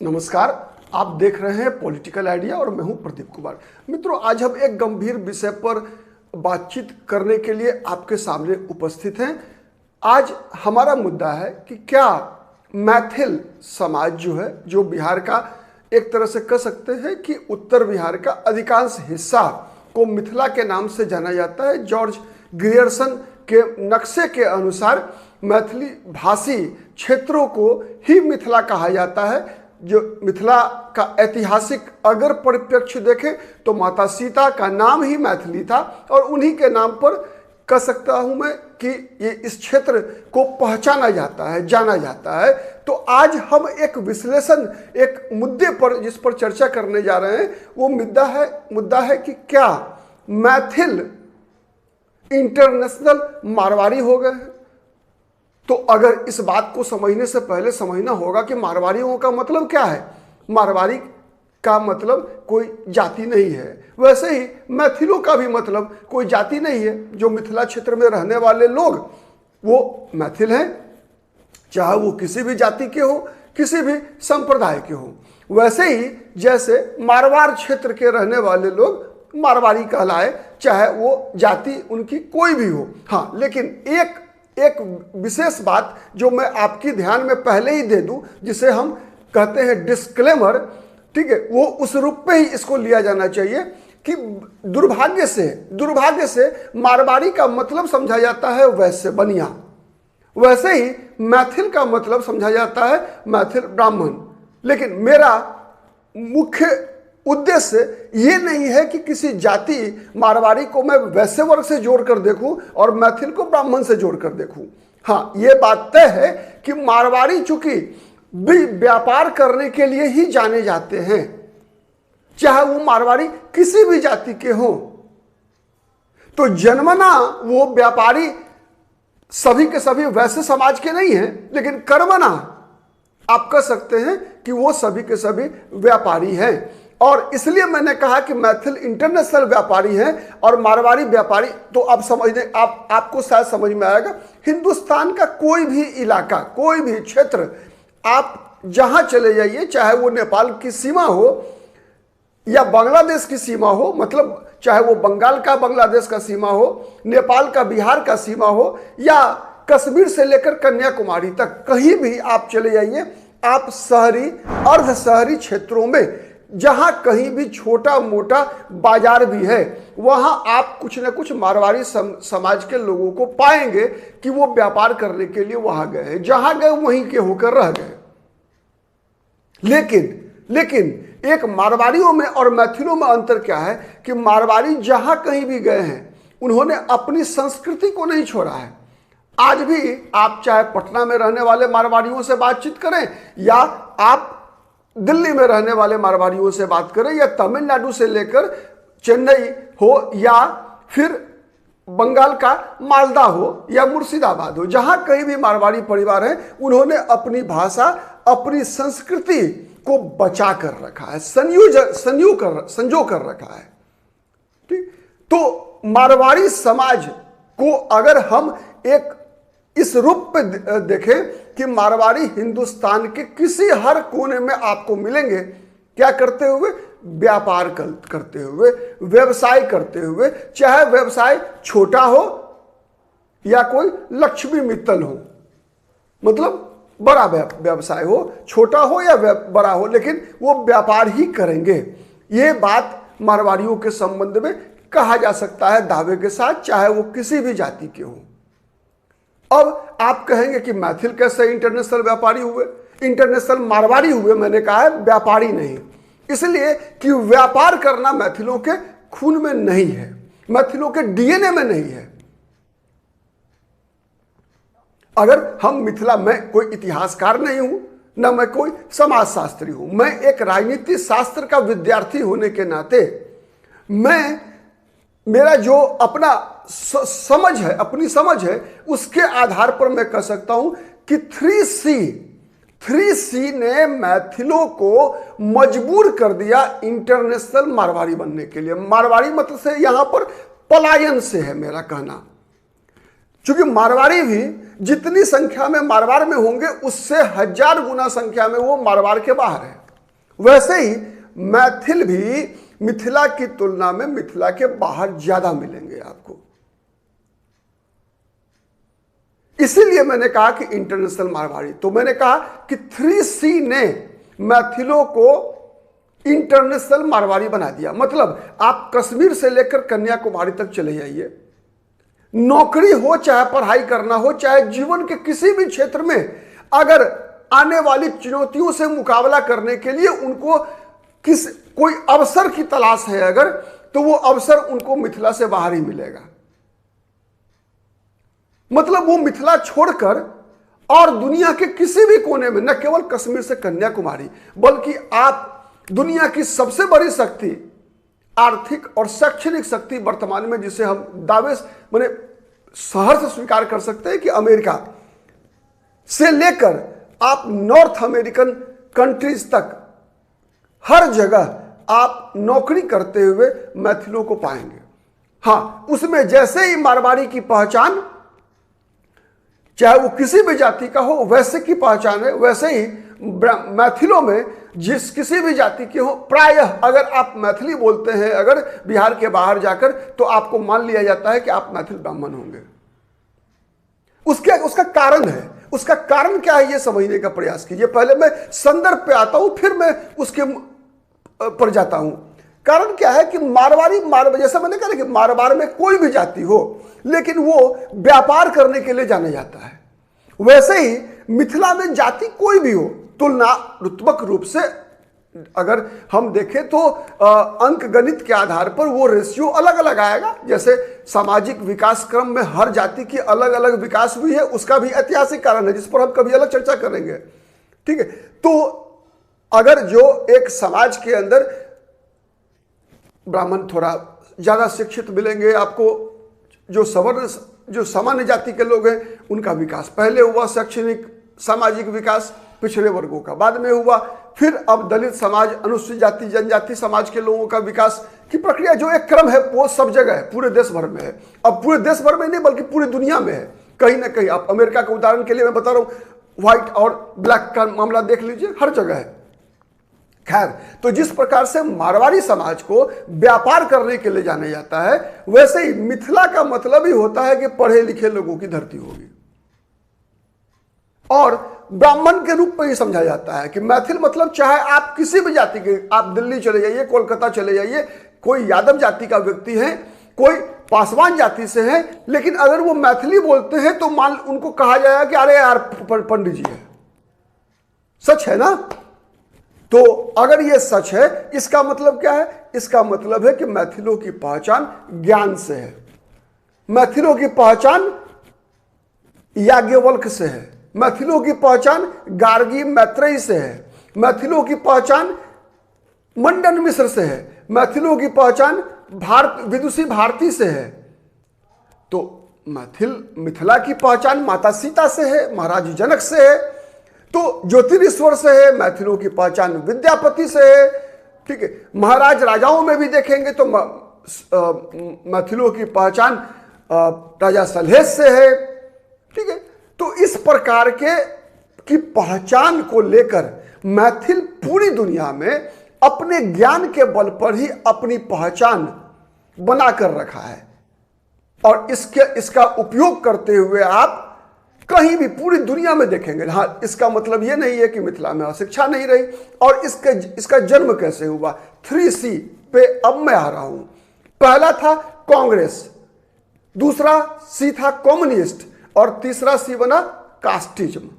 नमस्कार। आप देख रहे हैं पॉलिटिकल आइडिया और मैं हूं प्रदीप कुमार। मित्रों, आज हम एक गंभीर विषय पर बातचीत करने के लिए आपके सामने उपस्थित हैं। आज हमारा मुद्दा है कि क्या मैथिल समाज जो है, जो बिहार का एक तरह से कह सकते हैं कि उत्तर बिहार का अधिकांश हिस्सा को मिथिला के नाम से जाना जाता है। जॉर्ज ग्रियर्सन के नक्शे के अनुसार मैथिली भाषी क्षेत्रों को ही मिथिला कहा जाता है। जो मिथिला का ऐतिहासिक अगर परिप्रेक्ष्य देखें तो माता सीता का नाम ही मैथिली था और उन्हीं के नाम पर कह सकता हूं मैं कि ये इस क्षेत्र को पहचाना जाता है, जाना जाता है। तो आज हम एक विश्लेषण, एक मुद्दे पर जिस पर चर्चा करने जा रहे हैं, वो मुद्दा है कि क्या मैथिल इंटरनेशनल मारवाड़ी हो गए हैं। तो अगर इस बात को समझने से पहले समझना होगा कि मारवाड़ियों का मतलब क्या है। मारवाड़ी का मतलब कोई जाति नहीं है, वैसे ही मैथिलों का भी मतलब कोई जाति नहीं है। जो मिथिला क्षेत्र में रहने वाले लोग वो मैथिल हैं, चाहे वो किसी भी जाति के हो, किसी भी संप्रदाय के हो। वैसे ही जैसे मारवाड़ क्षेत्र के रहने वाले लोग मारवाड़ी कहलाए, चाहे वो जाति उनकी कोई भी हो। हाँ, लेकिन एक विशेष बात जो मैं आपकी ध्यान में पहले ही दे दूं, जिसे हम कहते हैं डिस्क्लेमर, ठीक है, वो उस रूप में ही इसको लिया जाना चाहिए कि दुर्भाग्य से मारवाड़ी का मतलब समझा जाता है वैश्य बनिया, वैसे ही मैथिल का मतलब समझा जाता है मैथिल ब्राह्मण। लेकिन मेरा मुख्य उद्देश्य ये नहीं है कि किसी जाति मारवाड़ी को मैं वैश्य वर्ग से जोड़कर देखूं और मैथिल को ब्राह्मण से जोड़कर देखूं। हाँ, ये बात तय है कि मारवाड़ी चूंकि व्यापार करने के लिए ही जाने जाते हैं, चाहे वो मारवाड़ी किसी भी जाति के हों, तो जन्मना वो व्यापारी सभी के सभी वैश्य समाज के नहीं हैं, लेकिन कर्मना आप कह सकते हैं कि वो सभी के सभी व्यापारी हैं। और इसलिए मैंने कहा कि मैथिल इंटरनेशनल व्यापारी हैं और मारवाड़ी व्यापारी। तो आप समझने आपको शायद समझ में आएगा, हिंदुस्तान का कोई भी इलाका, कोई भी क्षेत्र आप जहां चले जाइए, चाहे वो नेपाल की सीमा हो या बांग्लादेश की सीमा हो, मतलब चाहे वो बंगाल का बांग्लादेश का सीमा हो, नेपाल का बिहार का सीमा हो, या कश्मीर से लेकर कन्याकुमारी तक, कहीं भी आप चले जाइए, आप शहरी अर्ध शहरी क्षेत्रों में जहां कहीं भी छोटा मोटा बाजार भी है, वहां आप कुछ न कुछ मारवाड़ी समाज के लोगों को पाएंगे कि वो व्यापार करने के लिए वहां गए हैं, जहां गए वहीं के होकर रह गए। लेकिन एक मारवाड़ियों में और मैथिलों में अंतर क्या है कि मारवाड़ी जहां कहीं भी गए हैं, उन्होंने अपनी संस्कृति को नहीं छोड़ा है। आज भी आप चाहे पटना में रहने वाले मारवाड़ियों से बातचीत करें, या आप दिल्ली में रहने वाले मारवाड़ियों से बात करें, या तमिलनाडु से लेकर चेन्नई हो, या फिर बंगाल का मालदा हो या मुर्शिदाबाद हो, जहां कहीं भी मारवाड़ी परिवार है, उन्होंने अपनी भाषा, अपनी संस्कृति को बचा कर रखा है, संजो कर रखा है। ठीक, तो मारवाड़ी समाज को अगर हम एक इस रूप पे देखें कि मारवाड़ी हिंदुस्तान के किसी हर कोने में आपको मिलेंगे, क्या करते हुए, व्यापार करते हुए, व्यवसाय करते हुए, चाहे व्यवसाय छोटा हो या कोई लक्ष्मी मित्तल हो, मतलब बड़ा व्यवसाय हो, छोटा हो या बड़ा हो, लेकिन वो व्यापार ही करेंगे। ये बात मारवाड़ियों के संबंध में कहा जा सकता है दावे के साथ, चाहे वो किसी भी जाति के हो। अब आप कहेंगे कि मैथिल कैसे इंटरनेशनल व्यापारी हुए, इंटरनेशनल मारवाड़ी हुए। मैंने कहा है व्यापारी नहीं, इसलिए कि व्यापार करना मैथिलों के खून में नहीं है, मैथिलों के डीएनए में नहीं है। अगर हम मिथिला, मैं कोई इतिहासकार नहीं हूं, न मैं कोई समाजशास्त्री हूं, मैं एक राजनीति शास्त्र का विद्यार्थी होने के नाते मेरा जो अपना समझ है, अपनी समझ है, उसके आधार पर मैं कह सकता हूं कि 3C ने मैथिलों को मजबूर कर दिया इंटरनेशनल मारवाड़ी बनने के लिए। मारवाड़ी मतलब से यहां पर पलायन से है मेरा कहना, क्योंकि मारवाड़ी भी जितनी संख्या में मारवाड़ में होंगे, उससे 1000 गुना संख्या में वो मारवाड़ के बाहर है। वैसे ही मैथिल भी मिथिला की तुलना में मिथिला के बाहर ज्यादा मिलेंगे आपको। इसीलिए मैंने कहा कि इंटरनेशनल मारवाड़ी। तो मैंने कहा कि 3C ने मैथिलों को इंटरनेशनल मारवाड़ी बना दिया। मतलब आप कश्मीर से लेकर कन्याकुमारी तक चले जाइए, नौकरी हो चाहे पढ़ाई करना हो, चाहे जीवन के किसी भी क्षेत्र में अगर आने वाली चुनौतियों से मुकाबला करने के लिए उनको कोई अवसर की तलाश है अगर, तो वो अवसर उनको मिथिला से बाहर ही मिलेगा। मतलब वो मिथिला छोड़कर और दुनिया के किसी भी कोने में, न केवल कश्मीर से कन्याकुमारी, बल्कि आप दुनिया की सबसे बड़ी शक्ति, आर्थिक और शैक्षणिक शक्ति वर्तमान में, जिसे हम दावे माने सहर्ष से स्वीकार कर सकते हैं कि अमेरिका से लेकर आप नॉर्थ अमेरिकन कंट्रीज तक हर जगह आप नौकरी करते हुए मैथिलों को पाएंगे। हाँ, उसमें जैसे ही मारवाड़ी की पहचान, चाहे वो किसी भी जाति का हो, वैसे की पहचान है, वैसे ही मैथिलों में जिस किसी भी जाति के हो, प्रायः अगर आप मैथिली बोलते हैं अगर बिहार के बाहर जाकर, तो आपको मान लिया जाता है कि आप मैथिल ब्राह्मण होंगे। उसका कारण है। उसका कारण क्या है, ये समझने का प्रयास कीजिए। पहले मैं संदर्भ पे आता हूं, फिर मैं उसके पर जाता हूं। कारण क्या है कि मारवाड़ी, जैसा मैंने कहा कि मारवाड़ में कोई भी जाति हो, लेकिन वो व्यापार करने के लिए जाना जाता है। वैसे ही मिथिला में जाति कोई भी हो, तुलनात्मक रूप से अगर हम देखें तो अंक गणित के आधार पर वो रेशियो अलग अलग आएगा। जैसे सामाजिक विकास क्रम में हर जाति की अलग अलग विकास हुई है, उसका भी ऐतिहासिक कारण है, जिस पर हम कभी अलग चर्चा करेंगे। ठीक है, तो अगर जो एक समाज के अंदर ब्राह्मण थोड़ा ज्यादा शिक्षित मिलेंगे आपको, जो सवर्ण, जो सामान्य जाति के लोग हैं, उनका विकास पहले हुआ, शैक्षणिक सामाजिक विकास पिछड़े वर्गों का बाद में हुआ, फिर अब दलित समाज, अनुसूचित जाति जनजाति समाज के लोगों का विकास की प्रक्रिया, जो एक क्रम है, वो सब जगह है, पूरे देश भर में है। अब पूरे देश भर में नहीं बल्कि पूरी दुनिया में है। कहीं ना कहीं आप अमेरिका के उदाहरण के लिए मैं बता रहा हूं, व्हाइट और ब्लैक का मामला देख लीजिए, हर जगह है। खैर, तो जिस प्रकार से मारवाड़ी समाज को व्यापार करने के लिए जाना जाता है, वैसे ही मिथिला का मतलब ही होता है कि पढ़े लिखे लोगों की धरती होगी। और ब्राह्मण के रूप में ही समझा जाता है कि मैथिल मतलब चाहे आप किसी भी जाति के, आप दिल्ली चले जाइए, कोलकाता चले जाइए, कोई यादव जाति का व्यक्ति है, कोई पासवान जाति से है, लेकिन अगर वो मैथिली बोलते हैं तो मान उनको कहा जाएगा कि अरे यार पंडित जी है। सच है ना? तो अगर ये सच है, इसका मतलब क्या है? इसका मतलब है कि मैथिलों की पहचान ज्ञान से है, मैथिलों की पहचान याज्ञवल्क्य से है, मैथिलों की पहचान गार्गी मैत्रेयी से है, मैथिलों की पहचान मंडन मिश्र से है, मैथिलों की पहचान विदुषी भारती से है। तो मिथिला की पहचान माता सीता से है, महाराज जनक से है, तो ज्योतिरीश्वर से है, मैथिलों की पहचान विद्यापति से है। ठीक है, महाराज राजाओं में भी देखेंगे तो मैथिलों की पहचान राजा सलहेश से है। ठीक है, तो इस प्रकार की पहचान को लेकर मैथिल पूरी दुनिया में अपने ज्ञान के बल पर ही अपनी पहचान बनाकर रखा है, और इसका उपयोग करते हुए आप कहीं भी पूरी दुनिया में देखेंगे। हाँ, इसका मतलब यह नहीं है कि मिथिला में अशिक्षा नहीं रही। और इसका जन्म कैसे हुआ? 3C पे अब मैं आ रहा हूं। पहला था कांग्रेस, दूसरा C था कम्युनिस्ट, और तीसरा C बना कास्टिज्म।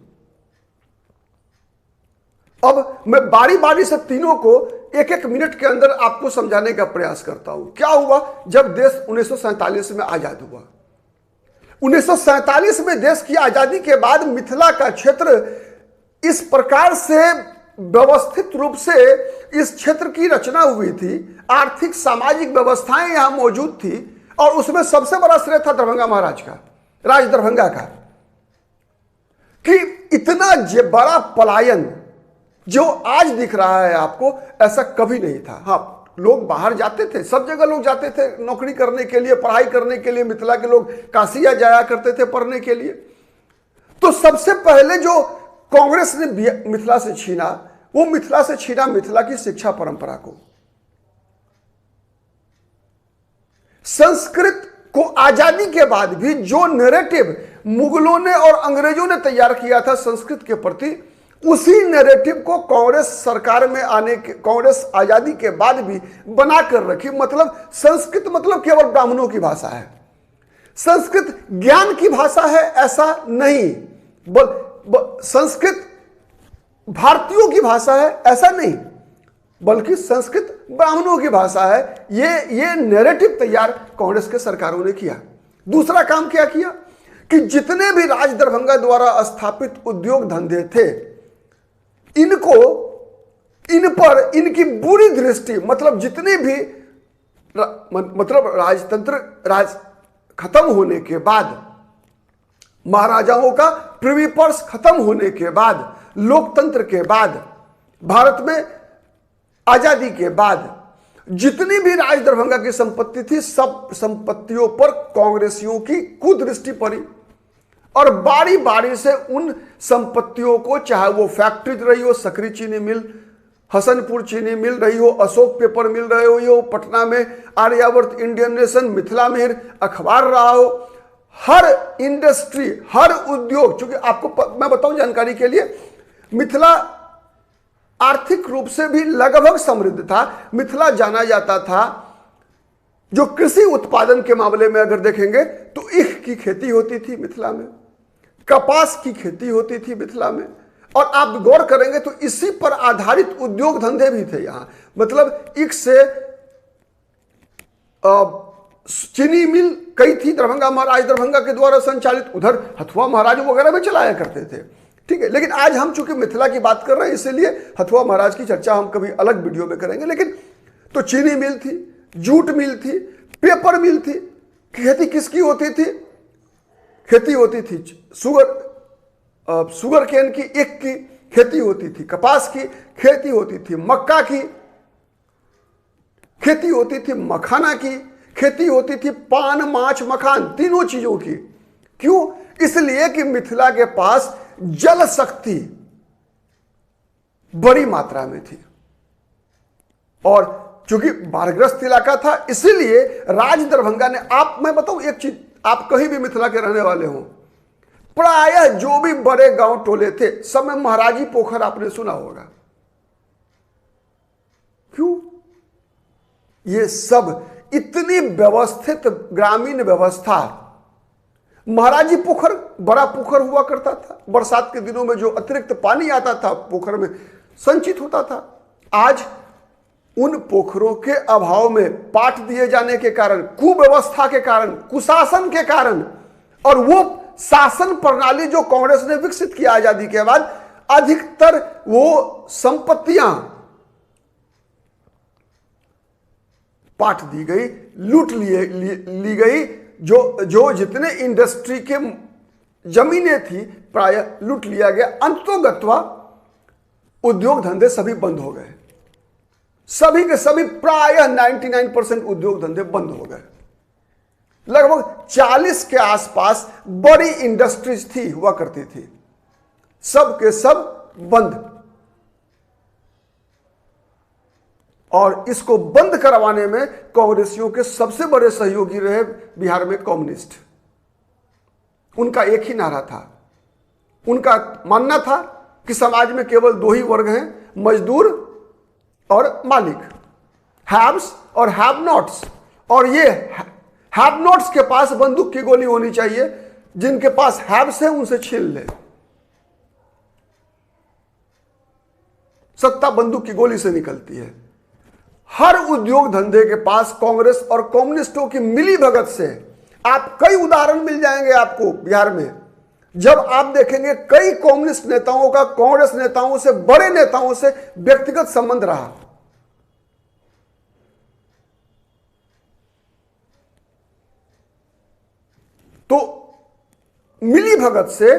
अब मैं बारी बारी से तीनों को एक एक मिनट के अंदर आपको समझाने का प्रयास करता हूं। क्या हुआ जब देश 1947 में आजाद हुआ? 1947 में देश की आजादी के बाद मिथिला का क्षेत्र इस प्रकार से व्यवस्थित रूप से इस क्षेत्र की रचना हुई थी, आर्थिक सामाजिक व्यवस्थाएं यहां मौजूद थी, और उसमें सबसे बड़ा श्रेय था दरभंगा महाराज का, राज दरभंगा का, कि इतना बड़ा पलायन जो आज दिख रहा है आपको, ऐसा कभी नहीं था। हाँ, लोग बाहर जाते थे, सब जगह लोग जाते थे नौकरी करने के लिए, पढ़ाई करने के लिए। मिथिला के लोग काशिया जाया करते थे पढ़ने के लिए। तो सबसे पहले जो कांग्रेस ने मिथिला से छीना वो मिथिला से छीना मिथिला की शिक्षा परंपरा को। संस्कृत को आजादी के बाद भी जो नैरेटिव मुगलों ने और अंग्रेजों ने तैयार किया था संस्कृत के प्रति, उसी नैरेटिव को कांग्रेस सरकार में आने के, कांग्रेस आजादी के बाद भी बना कर रखी। मतलब संस्कृत मतलब केवल ब्राह्मणों की भाषा है, संस्कृत ज्ञान की भाषा है, ऐसा नहीं। संस्कृत भारतीयों की भाषा है, ऐसा नहीं, बल्कि संस्कृत ब्राह्मणों की भाषा है। ये नैरेटिव तैयार कांग्रेस के सरकारों ने किया। दूसरा काम क्या किया कि जितने भी राज दरभंगा द्वारा स्थापित उद्योग धंधे थे, इन पर इनकी बुरी दृष्टि, मतलब जितने भी मतलब राज खत्म होने के बाद, महाराजाओं का प्रिवी पर्स खत्म होने के बाद, लोकतंत्र के बाद, भारत में आजादी के बाद जितनी भी राज दरभंगा की संपत्ति थी, सब संपत्तियों पर कांग्रेसियों की कुदृष्टि पड़ी और बारी बारी से उन संपत्तियों को, चाहे वो फैक्ट्री रही हो, सकरी चीनी मिल, हसनपुर चीनी मिल रही हो, अशोक पेपर मिल रही हो, पटना में आर्यावर्त, इंडियन नेशन, मिथिला में अखबार रहा हो, हर इंडस्ट्री, हर उद्योग, चूंकि आपको मैं बताऊं जानकारी के लिए, मिथिला आर्थिक रूप से भी लगभग समृद्ध था। मिथिला जाना जाता था, जो कृषि उत्पादन के मामले में अगर देखेंगे तो ईख की खेती होती थी मिथिला में, कपास की खेती होती थी मिथिला में, और आप गौर करेंगे तो इसी पर आधारित उद्योग धंधे भी थे यहां। मतलब ईख से चीनी मिल कई थी, दरभंगा महाराज दरभंगा के द्वारा संचालित, उधर हथुआ महाराज वगैरह भी चलाया करते थे, ठीक है। लेकिन आज हम चूंकि मिथिला की बात कर रहे हैं, इसलिए हथुआ महाराज की चर्चा हम कभी अलग वीडियो में करेंगे। लेकिन तो चीनी मिल थी, जूट मिल थी, पेपर मिल थी। खेती किसकी होती थी? खेती होती थी शुगर केन की, ईख की खेती होती थी, कपास की खेती होती थी, मक्का की खेती होती थी, मखाना की खेती होती थी, पान, माछ, मखान, तीनों चीजों की। क्यों? इसलिए कि मिथिला के पास जल शक्ति बड़ी मात्रा में थी और चूंकि बाढ़ग्रस्त इलाका था, इसीलिए राज दरभंगा ने, मैं बताऊं एक चीज, आप कहीं भी मिथिला के रहने वाले हो, प्रायः जो भी बड़े गांव टोले थे, सब में महाराजी पोखर आपने सुना होगा। क्यों? ये सब इतनी व्यवस्थित ग्रामीण व्यवस्था, महाराजी पोखर बड़ा पोखर हुआ करता था, बरसात के दिनों में जो अतिरिक्त पानी आता था पोखर में संचित होता था। आज उन पोखरों के अभाव में, पाट दिए जाने के कारण, कुव्यवस्था के कारण, कुशासन के कारण, और वो शासन प्रणाली जो कांग्रेस ने विकसित किया आजादी के बाद, अधिकतर वो संपत्तियां पाट दी गई, लूट ली गई। जो जितने इंडस्ट्री के जमीनें थी प्रायः लूट लिया गया। अंततोगत्वा उद्योग धंधे सभी बंद हो गए, सभी के सभी, प्रायः 99% उद्योग धंधे बंद हो गए। लगभग 40 के आसपास बड़ी इंडस्ट्रीज थी, हुआ करती थी, सब के सब बंद। और इसको बंद करवाने में कांग्रेसियों के सबसे बड़े सहयोगी रहे बिहार में कम्युनिस्ट। उनका एक ही नारा था, उनका मानना था कि समाज में केवल दो ही वर्ग हैं, मजदूर और मालिक, हैव्स और हैव नॉट्स। और ये हैव नॉट्स के पास बंदूक की गोली होनी चाहिए, जिनके पास हैव्स है उनसे छीन ले। सत्ता बंदूक की गोली से निकलती है। हर उद्योग धंधे के पास कांग्रेस और कम्युनिस्टों की मिली भगत से आप कई उदाहरण मिल जाएंगे आपको बिहार में। जब आप देखेंगे कई कम्युनिस्ट नेताओं का कांग्रेस नेताओं से, बड़े नेताओं से व्यक्तिगत संबंध रहा। तो मिली भगत से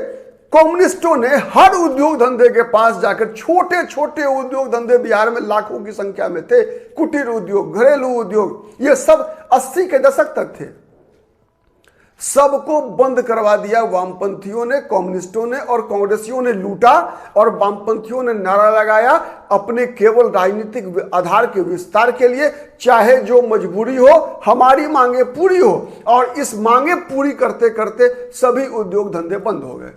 कम्युनिस्टों ने हर उद्योग धंधे के पास जाकर, छोटे छोटे उद्योग धंधे बिहार में लाखों की संख्या में थे, कुटीर उद्योग, घरेलू उद्योग, ये सब 80 के दशक तक थे। सबको बंद करवा दिया वामपंथियों ने, कम्युनिस्टों ने और कांग्रेसियों ने लूटा। और वामपंथियों ने नारा लगाया अपने केवल राजनीतिक आधार के विस्तार के लिए, चाहे जो मजबूरी हो हमारी मांगे पूरी हो। और इस मांगे पूरी करते करते सभी उद्योग धंधे बंद हो गए।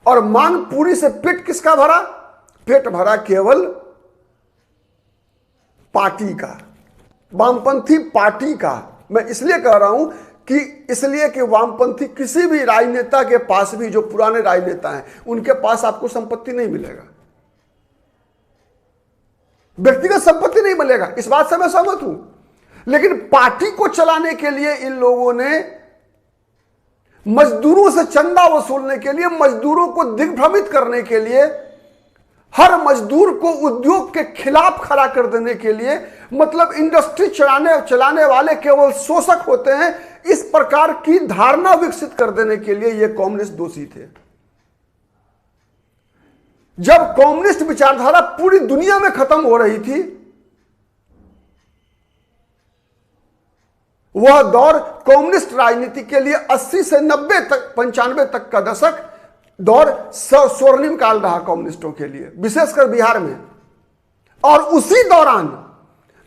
और मांग पूरी से पेट किसका भरा? पेट भरा केवल पार्टी का, वामपंथी पार्टी का। मैं इसलिए कह रहा हूं इसलिए कि वामपंथी किसी भी राजनेता के पास भी, जो पुराने राजनेता हैं, उनके पास आपको संपत्ति नहीं मिलेगा, व्यक्तिगत संपत्ति नहीं मिलेगा, इस बात से मैं सहमत हूं। लेकिन पार्टी को चलाने के लिए इन लोगों ने मजदूरों से चंदा वसूलने के लिए, मजदूरों को दिग्भ्रमित करने के लिए, हर मजदूर को उद्योग के खिलाफ खड़ा कर देने के लिए, मतलब इंडस्ट्री चलाने वाले केवल शोषक होते हैं, इस प्रकार की धारणा विकसित कर देने के लिए ये कम्युनिस्ट दोषी थे। जब कम्युनिस्ट विचारधारा पूरी दुनिया में खत्म हो रही थी, वह दौर कम्युनिस्ट राजनीति के लिए 80 से 90 तक, 95 तक का दशक दौर स्वर्णिम काल रहा कम्युनिस्टों के लिए, विशेषकर बिहार में। और उसी दौरान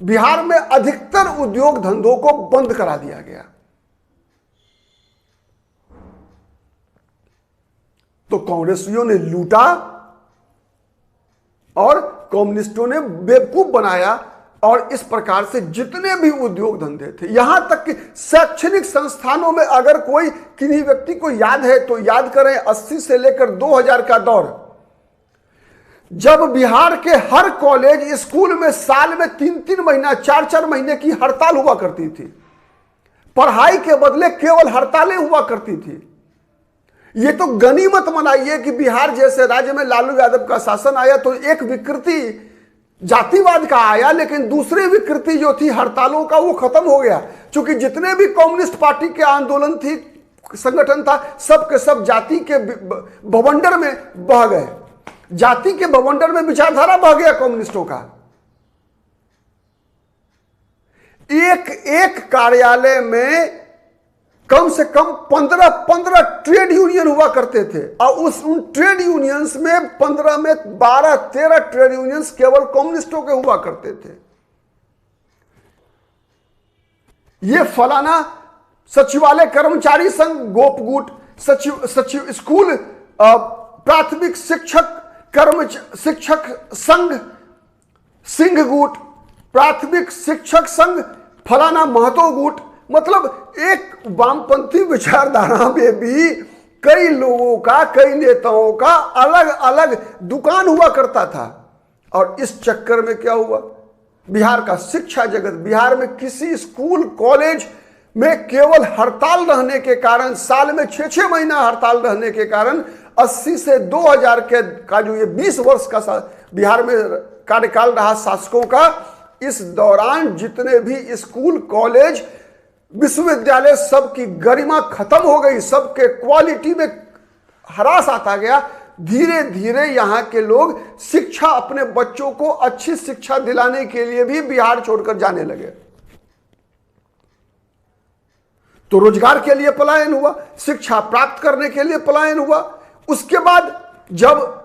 बिहार में अधिकतर उद्योग धंधों को बंद करा दिया गया। तो कांग्रेसियों ने लूटा और कम्युनिस्टों ने बेवकूफ बनाया। और इस प्रकार से जितने भी उद्योग धंधे थे, यहां तक कि शैक्षणिक संस्थानों में, अगर कोई किन्हीं व्यक्ति को याद है तो याद करें, 80 से लेकर 2000 का दौर, जब बिहार के हर कॉलेज स्कूल में साल में 3-3 महीना, 4-4 महीने की हड़ताल हुआ करती थी। पढ़ाई के बदले केवल हड़तालें हुआ करती थी। ये तो गनीमत मनाइए कि बिहार जैसे राज्य में लालू यादव का शासन आया तो एक विकृति जातिवाद का आया, लेकिन दूसरी विकृति जो थी हड़तालों का, वो खत्म हो गया। क्योंकि जितने भी कम्युनिस्ट पार्टी के आंदोलन थी, संगठन था, सब के सब जाति के बवंडर में बह गए। जाति के बवंडर में विचारधारा बह गया कम्युनिस्टों का। एक कार्यालय में कम से कम 15 ट्रेड यूनियन हुआ करते थे। और उन ट्रेड यूनियंस में 15 में 12-13 ट्रेड यूनियंस केवल कम्युनिस्टों के हुआ करते थे। ये फलाना सचिवालय कर्मचारी संघ गोपगुट, सचिव स्कूल प्राथमिक शिक्षक संघ सिंह गुट, प्राथमिक शिक्षक संघ फलाना महतो गुट। मतलब एक वामपंथी विचारधारा में भी कई लोगों का, कई नेताओं का अलग अलग दुकान हुआ करता था। और इस चक्कर में क्या हुआ, बिहार का शिक्षा जगत, बिहार में किसी स्कूल कॉलेज में केवल हड़ताल रहने के कारण, साल में 6-6 महीना हड़ताल रहने के कारण 80 से 2000 का जो ये 20 वर्ष का बिहार में कार्यकाल रहा शासकों का, इस दौरान जितने भी स्कूल कॉलेज विश्वविद्यालय, सबकी गरिमा खत्म हो गई, सबके क्वालिटी में ह्रास आता गया। धीरे धीरे यहाँ के लोग शिक्षा, अपने बच्चों को अच्छी शिक्षा दिलाने के लिए भी बिहार छोड़कर जाने लगे। तो रोजगार के लिए पलायन हुआ, शिक्षा प्राप्त करने के लिए पलायन हुआ। उसके बाद जब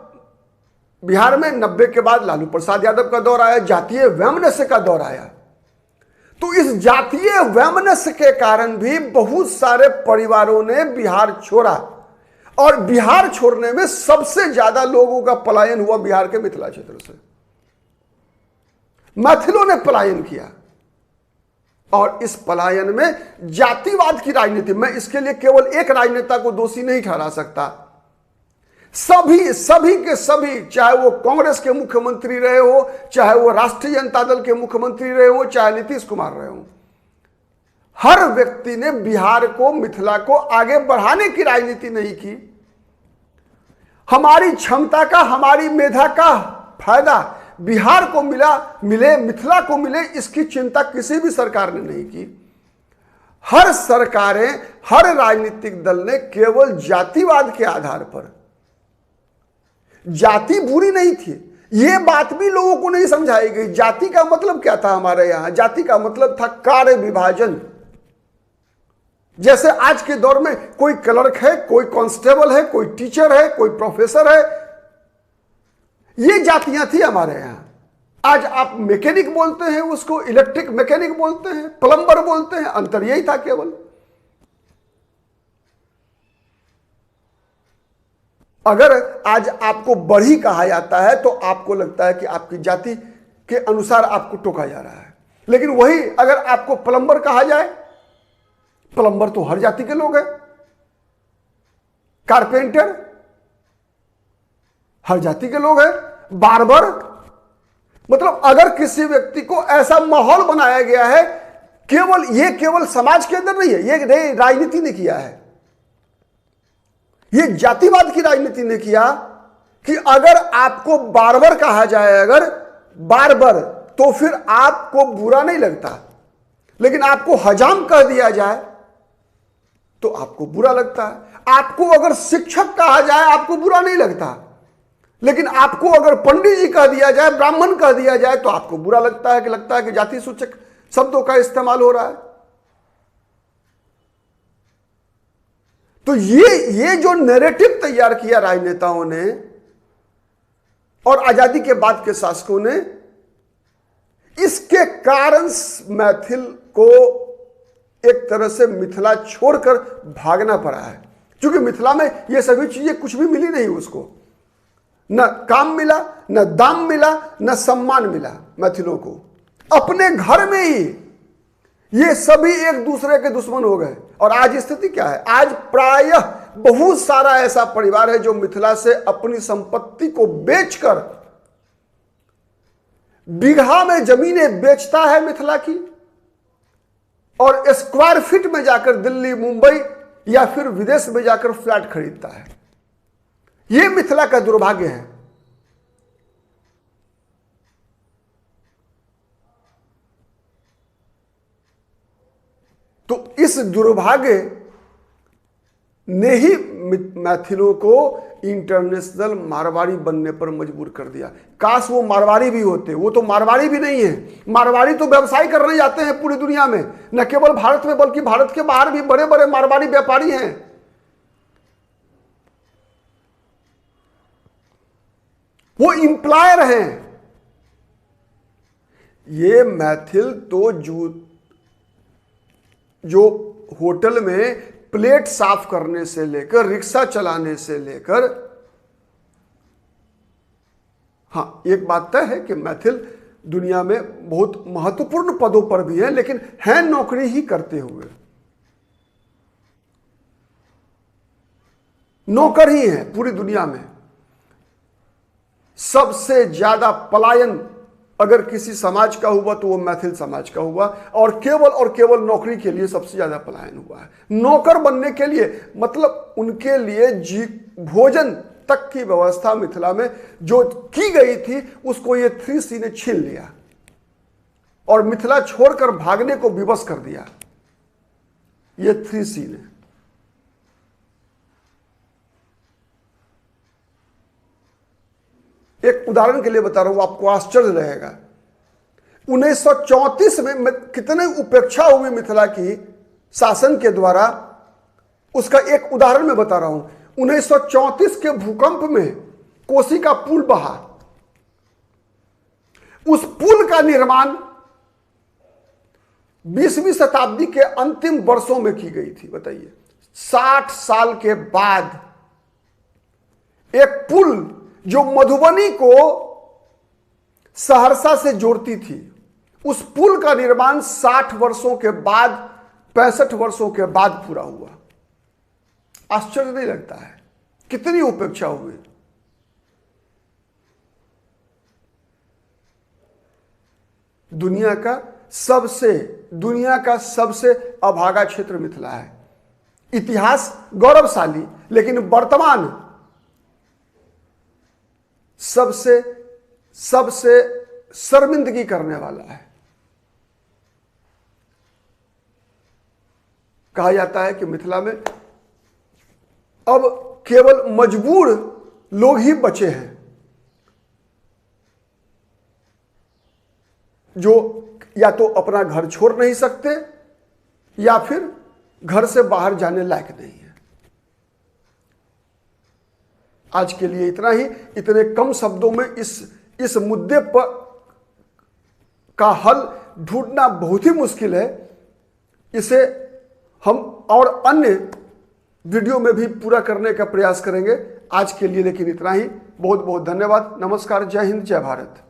बिहार में 90 के बाद लालू प्रसाद यादव का दौर आया, जातीय वैमनस्य का दौर आया, तो इस जातीय वैमनस्य के कारण भी बहुत सारे परिवारों ने बिहार छोड़ा। और बिहार छोड़ने में सबसे ज्यादा लोगों का पलायन हुआ बिहार के मिथिला क्षेत्र से। मैथिलों ने पलायन किया। और इस पलायन में जातिवाद की राजनीति, मैं इसके लिए केवल एक राजनेता को दोषी नहीं ठहरा सकता। सभी के सभी, चाहे वो कांग्रेस के मुख्यमंत्री रहे हो, चाहे वो राष्ट्रीय जनता दल के मुख्यमंत्री रहे हो, चाहे नीतीश कुमार रहे हो, हर व्यक्ति ने बिहार को, मिथिला को आगे बढ़ाने की राजनीति नहीं की। हमारी क्षमता का, हमारी मेधा का फायदा बिहार को मिले, मिथिला को मिले, इसकी चिंता किसी भी सरकार ने नहीं की। हर सरकारें, हर राजनीतिक दल ने केवल जातिवाद के आधार पर, जाति बुरी नहीं थी, यह बात भी लोगों को नहीं समझाई गई। जाति का मतलब क्या था हमारे यहां? जाति का मतलब था कार्य विभाजन। जैसे आज के दौर में कोई क्लर्क है, कोई कांस्टेबल है, कोई टीचर है, कोई प्रोफेसर है, ये जातियां थी हमारे यहां। आज आप मैकेनिक बोलते हैं, उसको इलेक्ट्रिक मैकेनिक बोलते हैं, प्लम्बर बोलते हैं, अंतर यही था केवल। अगर आज आपको बढ़ी कहा जाता है तो आपको लगता है कि आपकी जाति के अनुसार आपको टोका जा रहा है, लेकिन वही अगर आपको प्लम्बर कहा जाए, प्लम्बर तो हर जाति के लोग हैं। कारपेंटर हर जाति के लोग हैं। बार्बर, मतलब अगर किसी व्यक्ति को ऐसा माहौल बनाया गया है, केवल समाज के अंदर नहीं है, ये राजनीति ने किया है, ये जातिवाद की राजनीति ने किया कि अगर आपको बार्बर कहा जाए, अगर बार्बर, तो फिर आपको बुरा नहीं लगता, लेकिन आपको हजाम कह दिया जाए तो आपको बुरा लगता है। आपको अगर शिक्षक कहा जाए आपको बुरा नहीं लगता, लेकिन आपको अगर पंडित जी कह दिया जाए, ब्राह्मण कह दिया जाए तो आपको बुरा लगता है कि जाति सूचक शब्दों का इस्तेमाल हो रहा है। तो ये जो नैरेटिव तैयार किया राजनेताओं ने और आजादी के बाद के शासकों ने, इसके कारण मैथिल को एक तरह से मिथिला छोड़कर भागना पड़ा है, क्योंकि मिथिला में ये सभी चीजें कुछ भी मिली नहीं उसको। न काम मिला, न दाम मिला, न सम्मान मिला मैथिलों को। अपने घर में ही ये सभी एक दूसरे के दुश्मन हो गए। और आज स्थिति क्या है? आज प्रायः बहुत सारा ऐसा परिवार है जो मिथिला से अपनी संपत्ति को बेचकर बीघा में जमीनें बेचता है मिथिला की, और स्क्वायर फीट में जाकर दिल्ली, मुंबई या फिर विदेश में जाकर फ्लैट खरीदता है। यह मिथिला का दुर्भाग्य है। तो इस दुर्भाग्य ने ही मैथिलों को इंटरनेशनल मारवाड़ी बनने पर मजबूर कर दिया। काश वो मारवाड़ी भी होते, वो तो मारवाड़ी भी नहीं है। मारवाड़ी तो व्यवसाय करने जाते हैं पूरी दुनिया में, न केवल भारत में बल्कि भारत के बाहर भी बड़े बड़े मारवाड़ी व्यापारी हैं। वो इंप्लायर हैं। ये मैथिल तो जो होटल में प्लेट साफ करने से लेकर, रिक्शा चलाने से लेकर, हां एक बात तय है कि मैथिल दुनिया में बहुत महत्वपूर्ण पदों पर भी है, लेकिन हैं नौकरी ही करते हुए, नौकर ही हैं पूरी दुनिया में। सबसे ज्यादा पलायन अगर किसी समाज का हुआ तो वो मैथिल समाज का हुआ, और केवल नौकरी के लिए सबसे ज्यादा पलायन हुआ है। नौकर बनने के लिए, मतलब उनके लिए भोजन तक की व्यवस्था मिथिला में जो की गई थी उसको ये 3C ने छीन लिया और मिथिला छोड़कर भागने को विवश कर दिया। ये 3C ने। एक उदाहरण के लिए बता रहा हूं, आपको आश्चर्य रहेगा। 1934 में कितने उपेक्षा हुई मिथिला की शासन के द्वारा, उसका एक उदाहरण मैं बता रहा हूं। 1934 के भूकंप में कोसी का पुल बहा। उस पुल का निर्माण 20वीं शताब्दी के अंतिम वर्षों में की गई थी। बताइए, 60 साल के बाद एक पुल जो मधुबनी को सहरसा से जोड़ती थी, उस पुल का निर्माण 60 वर्षों के बाद, 65 वर्षों के बाद पूरा हुआ। आश्चर्य नहीं लगता है? कितनी उपेक्षा हुई। दुनिया का सबसे अभागा क्षेत्र मिथिला है। इतिहास गौरवशाली, लेकिन वर्तमान सबसे शर्मिंदगी करने वाला है। कहा जाता है कि मिथिला में अब केवल मजबूर लोग ही बचे हैं, जो या तो अपना घर छोड़ नहीं सकते या फिर घर से बाहर जाने लायक नहीं है। आज के लिए इतना ही। इतने कम शब्दों में इस मुद्दे पर का हल ढूंढना बहुत ही मुश्किल है। इसे हम और अन्य वीडियो में भी पूरा करने का प्रयास करेंगे। आज के लिए लेकिन इतना ही। बहुत बहुत धन्यवाद। नमस्कार। जय हिंद, जय भारत।